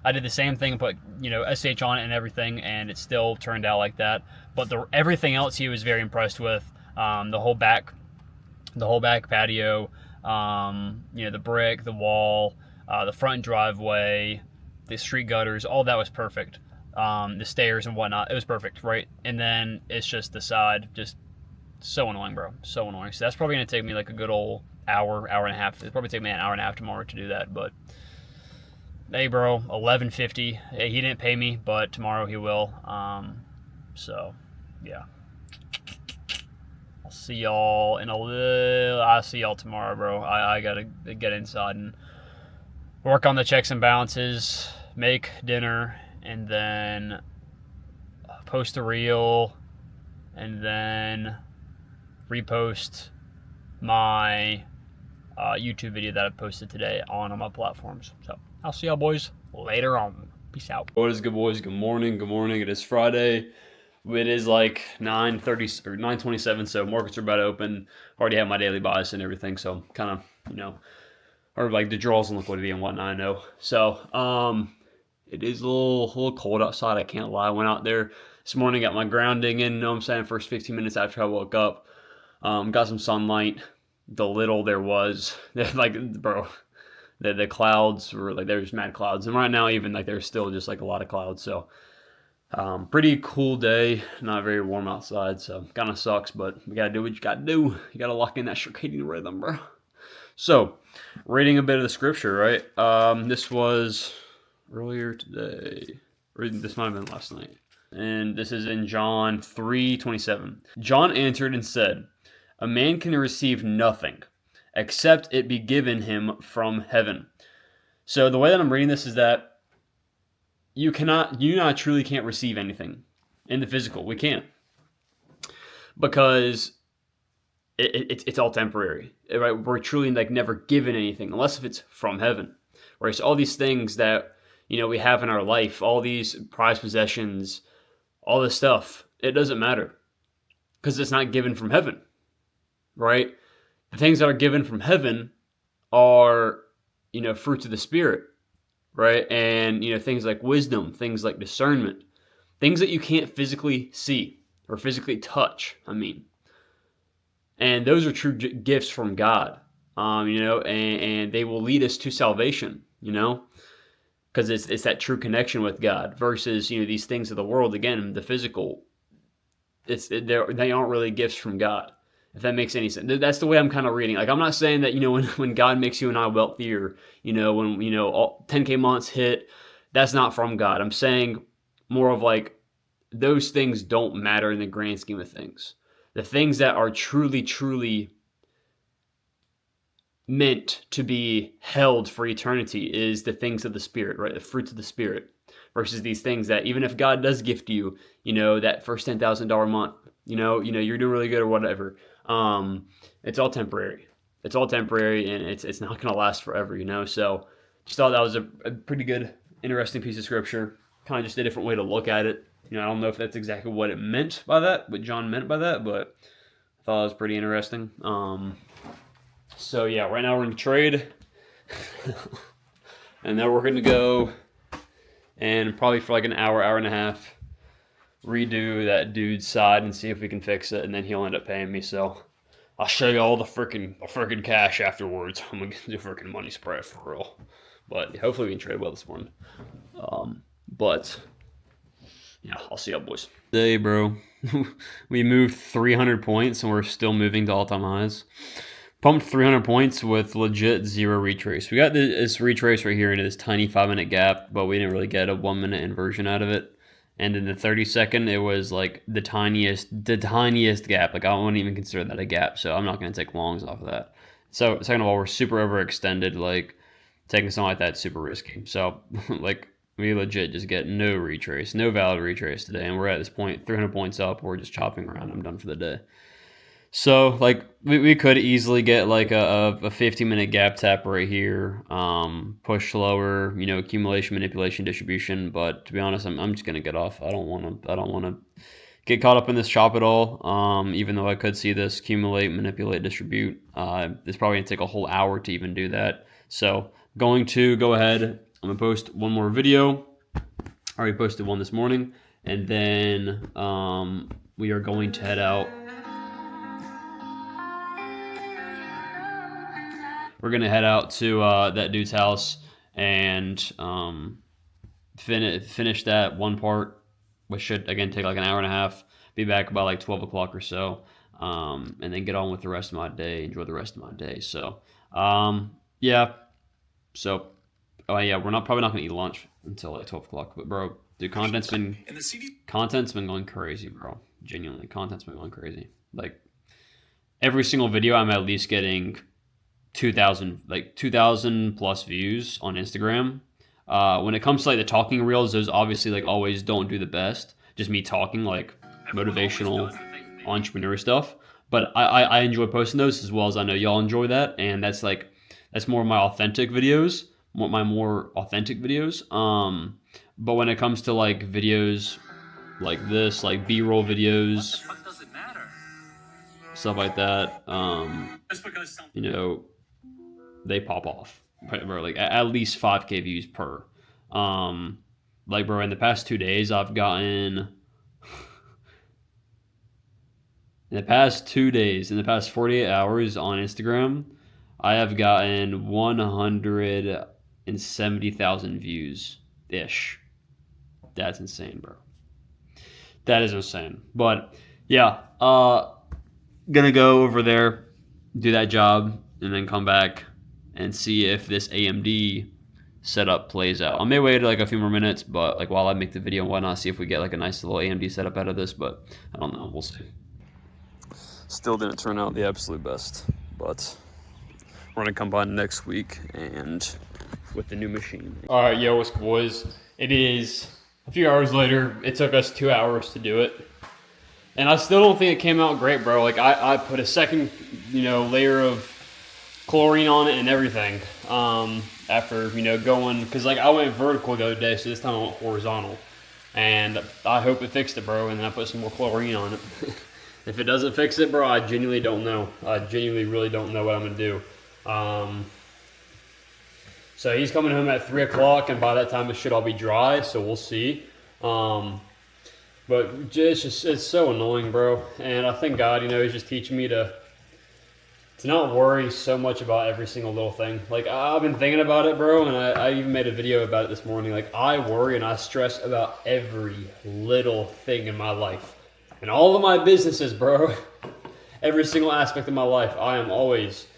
B: I did the same thing, put, SH on it and everything. And it still turned out like that. But everything else he was very impressed with. The whole back patio, the brick, the wall, the front driveway, the street gutters, all that was perfect. The stairs and whatnot, it was perfect, right? And then it's just the side, just so annoying, bro. So annoying. So that's probably going to take me like a good old hour and a half. It'll probably take me an hour and a half tomorrow to do that. But hey, bro, $11.50. Hey, he didn't pay me, but tomorrow he will. So yeah. I'll see y'all I'll see y'all tomorrow, bro. I gotta get inside and work on the checks and balances, make dinner, and then post a reel, and then repost my YouTube video that I posted today on my platforms. So I'll see y'all boys later on. Peace out. What is good, boys? Good morning. Good morning. It is Friday. It is like 9:30 or 9:27, so markets are about to open. Already have my daily bias and everything, so kind of, or like the draws and liquidity and whatnot, I know. So, it is a little cold outside, I can't lie. I went out there this morning, got my grounding in, first 15 minutes after I woke up. Got some sunlight, the little there was. Like, bro, the clouds were, like, there's mad clouds. And right now, even, like, there's still just, like, a lot of clouds, so... pretty cool day, not very warm outside, so kind of sucks, but we gotta do what you gotta do. You gotta lock in that circadian rhythm, bro. So, reading a bit of the scripture, right? This was earlier today, or this might have been last night, and this is in John 3:27. John answered and said, "A man can receive nothing, except it be given him from heaven." So the way that I'm reading this is that you truly can't receive anything in the physical. We can't, because it's all temporary, right? We're truly like never given anything unless if it's from heaven, right? So all these things that we have in our life, all these prized possessions, all this stuff, it doesn't matter because it's not given from heaven, right? The things that are given from heaven are fruits of the Spirit. Right? And, things like wisdom, things like discernment, things that you can't physically see or physically touch, And those are true gifts from God, and they will lead us to salvation, because it's that true connection with God versus, these things of the world, again, the physical, they aren't really gifts from God. If that makes any sense. That's the way I'm kind of reading. Like, I'm not saying that, when God makes you and I wealthy, or, when, all 10K months hit, that's not from God. I'm saying more of like, those things don't matter in the grand scheme of things. The things that are truly, truly meant to be held for eternity is the things of the Spirit, right? The fruits of the Spirit versus these things that even if God does gift you, that first $10,000 month, you're doing really good or whatever. It's all temporary. It's all temporary, and it's not going to last forever, So just thought that was a pretty good, interesting piece of scripture. Kind of just a different way to look at it. I don't know if that's exactly what it meant by that, what John meant by that, but I thought it was pretty interesting. So yeah, right now we're in trade, and then we're going to go and probably for like an hour and a half, redo that dude's side and see if we can fix it, and then he'll end up paying me. So I'll show you all the freaking cash afterwards. I'm gonna do freaking money spread for real, but hopefully we can trade well this morning. But yeah, I'll see y'all boys. Today, bro, we moved 300 points and we're still moving to all-time highs. Pumped 300 points with legit 0 retrace. We got this retrace right here into this tiny 5-minute gap, but we didn't really get a 1-minute inversion out of it. And in the 30-second, it was like the tiniest gap. Like I wouldn't even consider that a gap, so I'm not going to take longs off of that. So second of all, we're super overextended. Like taking something like that's super risky. So like we legit just get no retrace, no valid retrace today, and we're at this point 300 points up. We're just chopping around. I'm done for the day. So, like, we could easily get, like, a 15-minute gap tap right here, push lower, you know, accumulation, manipulation, distribution, but to be honest, I'm just going to get off. I don't want to get caught up in this chop at all, even though I could see this accumulate, manipulate, distribute. It's probably going to take a whole hour to even do that. So, going to go ahead, I'm going to post one more video. I already posted one this morning, and then we are going to head out. We're going to head out to that dude's house and finish that one part, which should, again, take like an hour and a half. Be back about like 12 o'clock or so, and then get on with the rest of my day, enjoy the rest of my day. So, yeah. So, yeah, we're probably not going to eat lunch until like 12 o'clock. But, bro, dude, content's been going crazy, bro. Genuinely, content's been going crazy. Like, every single video, I'm at least getting 2,000 plus views on Instagram. When it comes to like the talking reels, those obviously like always don't do the best. Just me talking like motivational entrepreneur stuff. But I enjoy posting those as well as I know y'all enjoy that, and that's more of my authentic videos, my more authentic videos. But when it comes to like videos like this, like B-roll videos, stuff like that, you know, they pop off, bro. Like at least 5K views per. Like, bro, in the past 2 days, I've gotten. In the past 2 days, in the past 48 hours on Instagram, I have gotten 170,000 views ish. That's insane, bro. That is insane. But yeah, gonna go over there, do that job, and then come back and see if this AMD setup plays out. I may wait like a few more minutes, but like while I make the video and whatnot, see if we get like a nice little AMD setup out of this, but I don't know, we'll see. Still didn't turn out the absolute best, but we're gonna come by next week and with the new machine. All right, yo, what's good, boys? It is a few hours later. It took us 2 hours to do it. And I still don't think it came out great, bro. Like I put a second, layer of chlorine on it and everything. After, going, because like I went vertical the other day, so this time I went horizontal. And I hope it fixed it, bro, and then I put some more chlorine on it. If it doesn't fix it, bro, I genuinely don't know. I genuinely really don't know what I'm gonna do. So he's coming home at 3 o'clock, and by that time it should all be dry, so we'll see. But it's so annoying, bro. And I thank God, he's just teaching me to not worry so much about every single little thing. Like, I've been thinking about it, bro, and I even made a video about it this morning. Like, I worry and I stress about every little thing in my life. And all of my businesses, bro, every single aspect of my life, I am always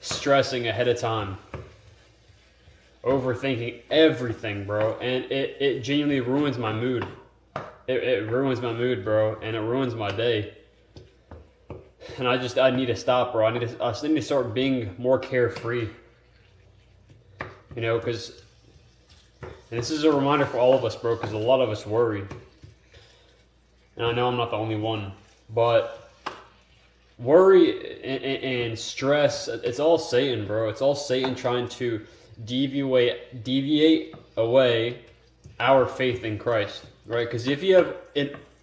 B: stressing ahead of time. Overthinking everything, bro. And it genuinely ruins my mood. It ruins my mood, bro, and it ruins my day. And I need to stop, bro. I just need to start being more carefree. Because, and this is a reminder for all of us, bro, because a lot of us worry. And I know I'm not the only one, but worry and stress, it's all Satan, bro. It's all Satan trying to deviate away our faith in Christ, right? Because if you have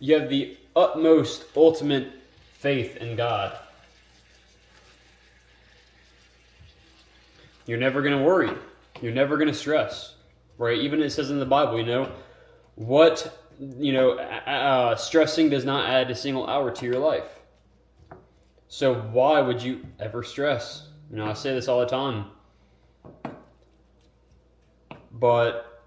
B: the utmost, ultimate faith in God, you're never going to worry. You're never going to stress, right? Even it says in the Bible, stressing does not add a single hour to your life. So why would you ever stress? I say this all the time. But,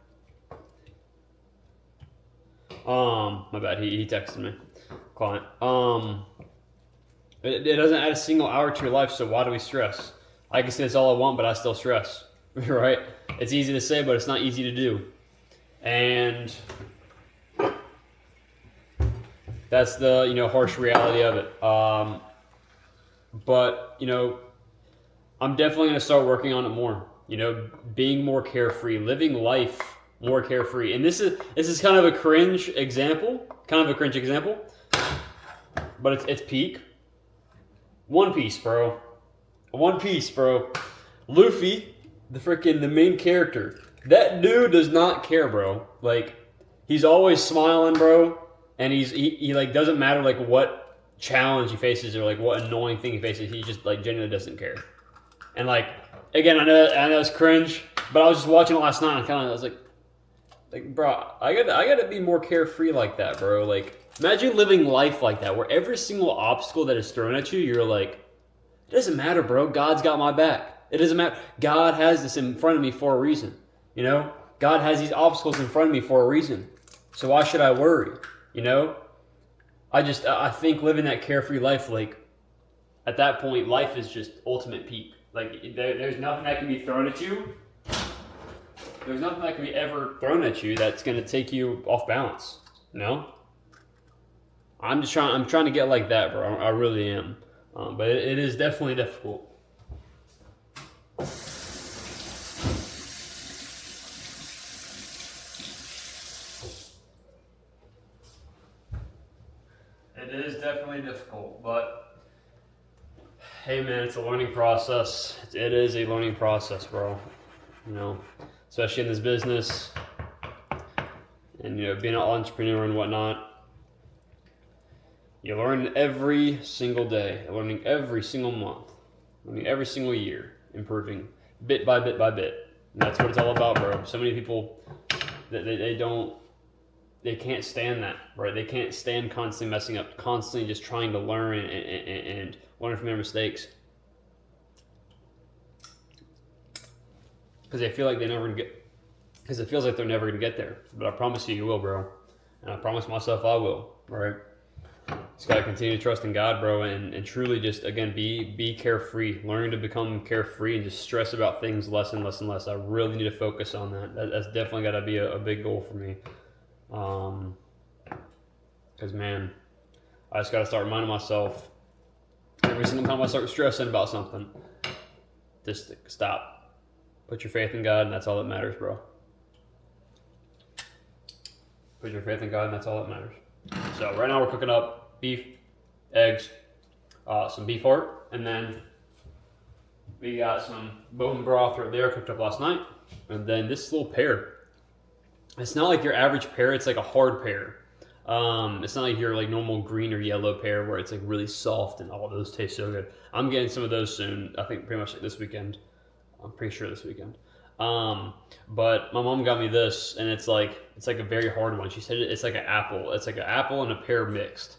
B: my bad, he texted me, client. It doesn't add a single hour to your life, so why do we stress? I can say it's all I want, but I still stress, right? It's easy to say, but it's not easy to do. And that's the, harsh reality of it. But, I'm definitely going to start working on it more. Being more carefree, living life more carefree. And this is kind of a cringe example, but it's peak. One Piece, bro. Luffy, the main character. That dude does not care, bro. Like, he's always smiling, bro. And he like doesn't matter like what challenge he faces or like what annoying thing he faces. He just like genuinely doesn't care. And like, again, I know it's cringe, but I was just watching it last night and I was like, bro, I gotta be more carefree like that, bro. Like, imagine living life like that, where every single obstacle that is thrown at you, you're like, it doesn't matter, bro. God's got my back. It doesn't matter. God has this in front of me for a reason. God has these obstacles in front of me for a reason. So why should I worry? I think living that carefree life, like, at that point, life is just ultimate peak. Like, there's nothing that can be thrown at you. There's nothing that can be ever thrown at you that's going to take you off balance. I'm trying to get like that, bro. I really am. But it is definitely difficult. It is definitely difficult, but hey, man, it's a learning process. It is a learning process, bro. Especially in this business and being an entrepreneur and whatnot. You learn every single day, learning every single month, learning every single year, improving bit by bit by bit. And that's what it's all about, bro. So many people, they can't stand that, right? They can't stand constantly messing up, constantly just trying to learn and learn from their mistakes. Because they feel like because it feels like they're never gonna get there. But I promise you will, bro. And I promise myself I will, right? Just gotta continue to trust in God, bro, and truly just, again, be carefree. Learn to become carefree and just stress about things less and less and less. I really need to focus on that. That's definitely gotta be a big goal for me. Because, man, I just gotta start reminding myself every single time I start stressing about something, just stop. Put your faith in God, and that's all that matters, bro. Put your faith in God, and that's all that matters. So right now we're cooking up beef, eggs, some beef heart, and then we got some bone broth right there cooked up last night. And then this little pear. It's not like your average pear, it's like a hard pear. It's not like your like normal green or yellow pear where it's like really soft and all those taste so good. I'm getting some of those soon. I think pretty much like this weekend. I'm pretty sure this weekend. But my mom got me this, and it's like a very hard one. She said it's like an apple. It's like an apple and a pear mixed.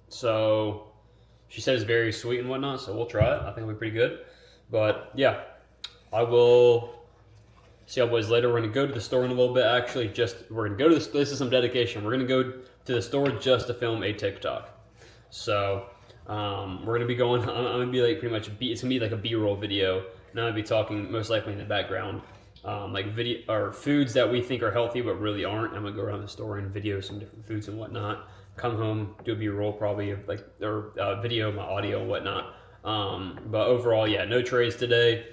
B: So she said it's very sweet and whatnot. So we'll try it. I think it'll be pretty good. But yeah, I will see y'all boys later. We're gonna go to the store in a little bit. Actually, we're gonna go to this. This is some dedication. We're gonna go to the store just to film a TikTok. So we're gonna be going. I'm gonna be like pretty much. It's gonna be like a B-roll video, and I'm gonna be talking most likely in the background, like video or foods that we think are healthy but really aren't. I'm gonna go around the store and video some different foods and whatnot. Come home, do a B-roll probably of like or video my audio and whatnot. But overall, yeah, no trays today.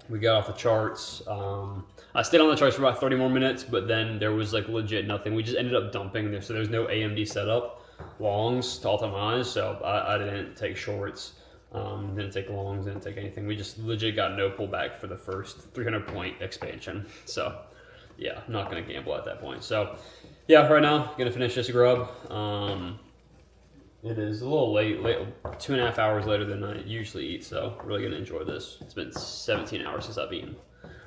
B: We got off the charts. I stayed on the charts for about 30 more minutes, but then there was like legit nothing. We just ended up dumping there, so there's no AMD setup. Longs to all-time highs, so I didn't take shorts, didn't take longs, didn't take anything. We just legit got no pullback for the first 300-point expansion. So yeah, I'm not going to gamble at that point. So yeah, right now, going to finish this grub. It is a little late, 2.5 hours later than I usually eat, so really going to enjoy this. It's been 17 hours since I've eaten. All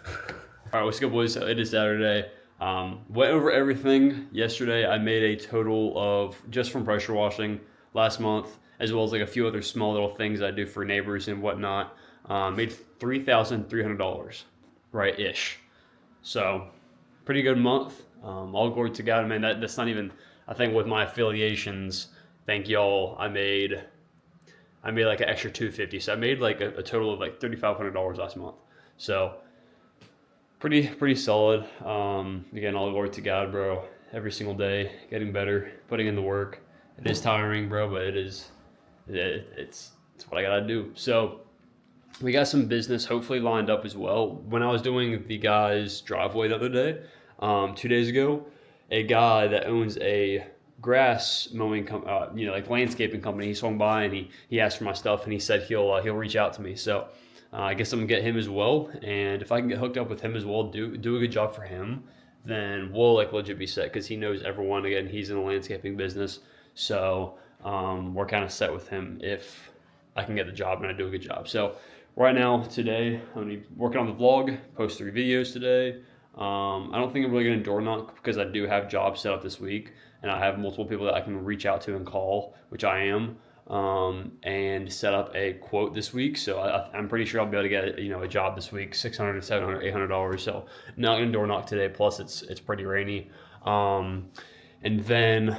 B: right, what's good, boys? So it is Saturday. Went over everything yesterday. I made a total of, just from pressure washing last month, as well as like a few other small little things I do for neighbors and whatnot, made $3,300, right, ish. So pretty good month. All glory to God, man. That's not even, I think with my affiliations thank y'all. I made like an extra $250, so I made like a total of like $3,500 last month. So pretty solid. Again, all glory to God, bro. Every single day, getting better, putting in the work. It is tiring, bro, but it's what I gotta do. So we got some business hopefully lined up as well. When I was doing the guy's driveway the other day, 2 days ago, a guy that owns a grass mowing, like landscaping company, he swung by and he asked for my stuff and he said he'll reach out to me. So I guess I'm gonna get him as well. And if I can get hooked up with him as well, do a good job for him, then we'll like legit be set because he knows everyone. Again, he's in the landscaping business, so we're kind of set with him if I can get the job and I do a good job. So right now, today, I'm gonna be working on the vlog, post 3 videos today. I don't think I'm really gonna door knock because I do have jobs set up this week and I have multiple people that I can reach out to and call, which I am, and set up a quote this week. So I'm pretty sure I'll be able to get a job this week, $600, $700, $800. So not gonna door knock today. Plus it's pretty rainy, and then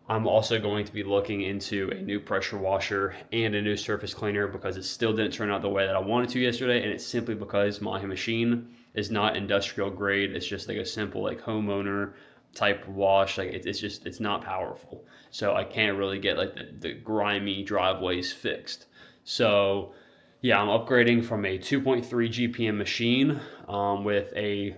B: I'm also going to be looking into a new pressure washer and a new surface cleaner because it still didn't turn out the way that I wanted to yesterday, and it's simply because my machine is not industrial grade. It's just like a simple like homeowner type wash. Like it's not powerful. So I can't really get like the grimy driveways fixed. So yeah, I'm upgrading from a 2.3 GPM machine with a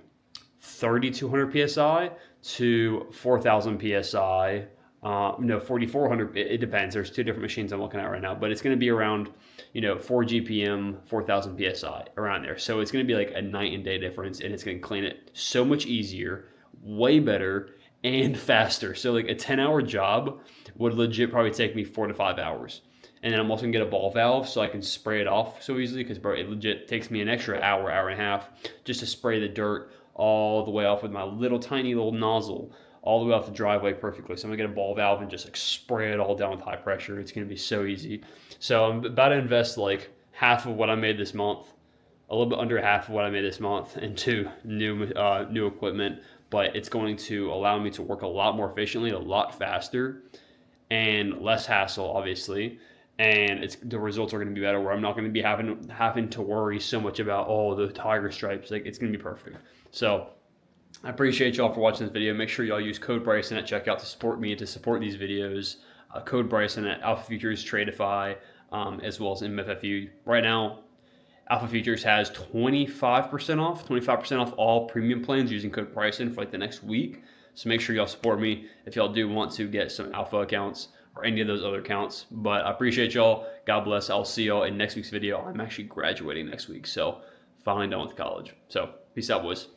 B: 3,200 PSI to 4,000 PSI. No, 4,400. It depends. There's 2 different machines I'm looking at right now, but it's going to be around, 4 GPM, 4,000 PSI around there. So it's going to be like a night and day difference, and it's going to clean it so much easier, way better, and faster. So like a 10-hour job would legit probably take me 4 to 5 hours. And then I'm also gonna get a ball valve so I can spray it off so easily because, bro, it legit takes me an extra hour, hour and a half just to spray the dirt all the way off with my little tiny little nozzle all the way off the driveway perfectly. So I'm gonna get a ball valve and just like spray it all down with high pressure. It's gonna be so easy. So I'm about to invest like half of what I made this month, a little bit under half of what I made this month into new equipment, but it's going to allow me to work a lot more efficiently, a lot faster, and less hassle, obviously. And the results are going to be better. Where I'm not going to be having to worry so much about the tiger stripes. Like it's going to be perfect. So I appreciate y'all for watching this video. Make sure y'all use code Bryson at checkout to support me and to support these videos. Code Bryson at Alpha Futures, Tradeify, as well as MFFU. Right now, Alpha Futures has 25% off all premium plans using code Bryson for like the next week. So make sure y'all support me if y'all do want to get some Alpha accounts or any of those other accounts. But I appreciate y'all. God bless. I'll see y'all in next week's video. I'm actually graduating next week, so finally done with college. So peace out, boys.